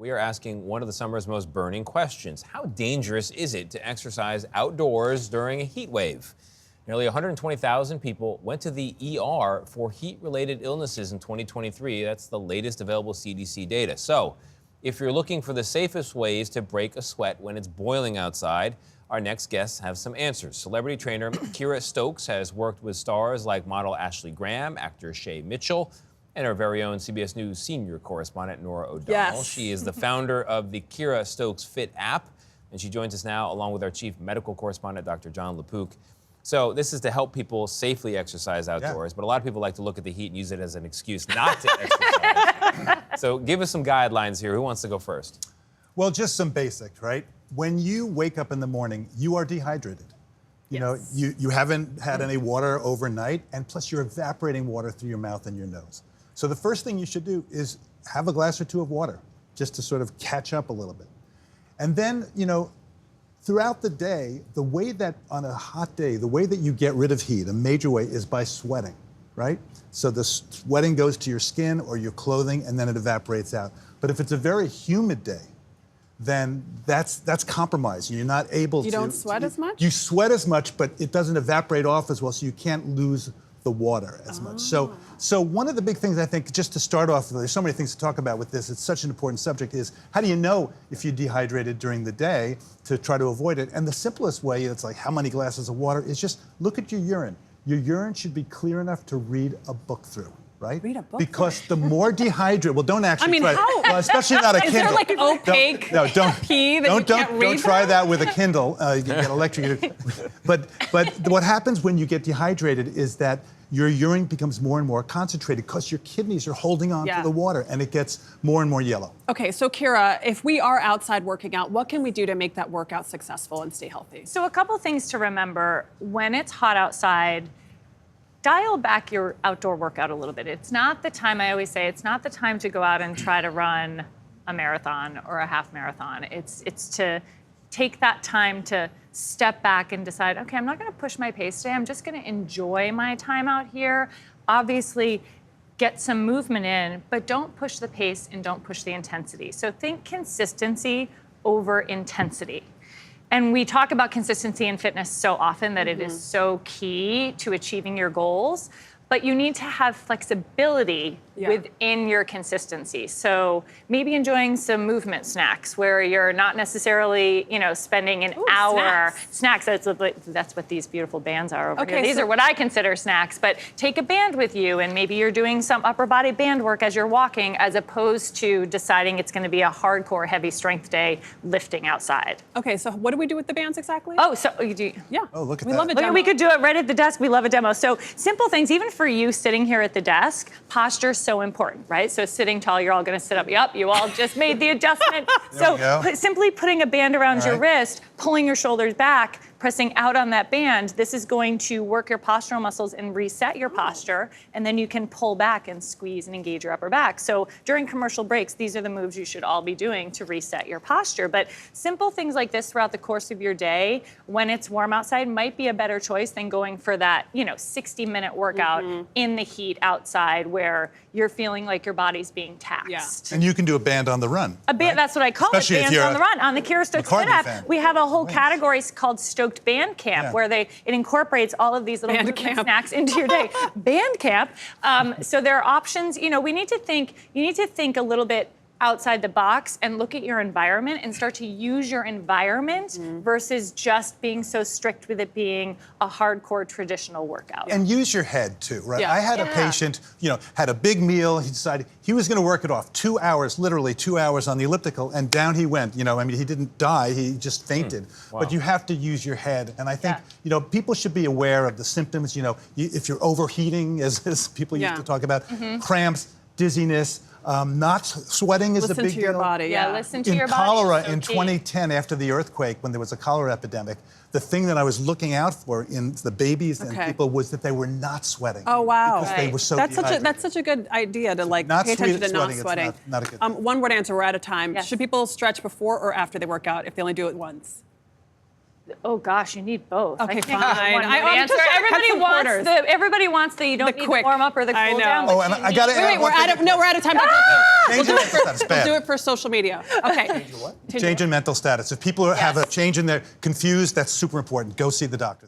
we are asking one of the summer's most burning questions. How dangerous is it to exercise outdoors during a heat wave? Nearly 120,000 people went to the ER for heat-related illnesses in 2023. That's the latest available CDC data. So, if you're looking for the safest ways to break a sweat when it's boiling outside, our next guests have some answers. Celebrity trainer Kira Stokes has worked with stars like model Ashley Graham, actor Shay Mitchell, and our very own CBS News senior correspondent Norah O'Donnell. Yes. She is the founder of the Kira Stokes Fit app, and she joins us now along with our chief medical correspondent, Dr. Jon LaPook. So this is to help people safely exercise outdoors, but a lot of people like to look at the heat and use it as an excuse not to exercise. So give us some guidelines here. Who wants to go first? Well, just some basics, right? When you wake up in the morning, you are dehydrated. You know, you haven't had any water overnight, and plus you're evaporating water through your mouth and your nose. So the first thing you should do is have a glass or two of water, just to sort of catch up a little bit. And then, you know, throughout the day, the way that on a hot day, the way that you get rid of heat, a major way, is by sweating, right? So the sweating goes to your skin or your clothing, and then it evaporates out. But if it's a very humid day, then that's compromised. You're not able to... You don't sweat as much? You sweat as much, but it doesn't evaporate off as well, so you can't lose the water as much. So one of the big things I think, just to start off, there's so many things to talk about with this, it's such an important subject, is how do you know if you're dehydrated during the day to try to avoid it? And the simplest way, it's like how many glasses of water, is just look at your urine. Your urine should be clear enough to read a book through. Right? Read a book. Because the more dehydrated, well, don't actually try. How? Well, especially not a Is Kindle. there like opaque pee that you can't read? Don't try that with a Kindle. You get electrocuted. But what happens when you get dehydrated is that your urine becomes more and more concentrated because your kidneys are holding on to the water, and it gets more and more yellow. Okay, so Kira, if we are outside working out, what can we do to make that workout successful and stay healthy? So a couple things to remember. When it's hot outside, dial back your outdoor workout a little bit. It's not the time, I always say, it's not the time to go out and try to run a marathon or a half marathon. It's to take that time to step back and decide, okay, I'm not gonna push my pace today. I'm just gonna enjoy my time out here. Obviously, get some movement in, but don't push the pace and don't push the intensity. So think consistency over intensity. And we talk about consistency in fitness so often that it is so key to achieving your goals, but you need to have flexibility within your consistency. So maybe enjoying some movement snacks where you're not necessarily, you know, spending an hour. Snacks, that's what these beautiful bands are over here. These are what I consider snacks, but take a band with you and maybe you're doing some upper body band work as you're walking as opposed to deciding it's gonna be a hardcore heavy strength day lifting outside. Okay, so what do we do with the bands exactly? Oh, so you do. Yeah. Oh, look at we that. love a demo. We could do it right at the desk. We love a demo. So simple things, even for you sitting here at the desk, posture is so important, right? So sitting tall, you're all gonna sit up. Yup, you all just made the adjustment. So simply putting a band around your wrist, pulling your shoulders back, pressing out on that band, this is going to work your postural muscles and reset your posture, and then you can pull back and squeeze and engage your upper back. So during commercial breaks, these are the moves you should all be doing to reset your posture. But simple things like this throughout the course of your day, when it's warm outside, might be a better choice than going for that, you know, 60-minute workout in the heat outside where you're feeling like your body's being taxed. And you can do a band on the run. A band, that's what I call Especially it, bands on the run. On the Kira Stokes Fit app, we have a whole category called Stoked Band Camp, where it incorporates all of these little movement snacks into your day. Band Camp. So there are options. You know, you need to think a little bit outside the box and look at your environment and start to use your environment versus just being so strict with it being a hardcore traditional workout. And use your head too, right? Yeah. I had a patient, you know, had a big meal. He decided he was going to work it off. 2 hours, literally 2 hours on the elliptical, and down he went. You know, I mean, he didn't die. He just fainted. Wow. But you have to use your head. And I think, you know, people should be aware of the symptoms. You know, if you're overheating, as people used to talk about, cramps, dizziness. Not sweating is the big deal. Listen to your body. Listen to your body. In cholera in 2010, after the earthquake, when there was a cholera epidemic, the thing that I was looking out for in the babies and people was that they were not sweating. Oh, wow. Because they were so dehydrated. That's such a good idea to like pay attention to not sweating. Not a good thing. One word answer, we're out of time. Yes. Should people stretch before or after they work out if they only do it once? Oh gosh, you need both. Okay, I can't give fine. one I'm answer. just trying to cut some corners. Everybody wants the you don't The need quick. the warm up or the I cool know. down. Oh, but and you I need- got to Wait, add one thing. we're out of time. Change in mental status. We'll Bad. do it for social media. Okay. Change in mental status. If people have a change in their confused, that's super important. Go see the doctor.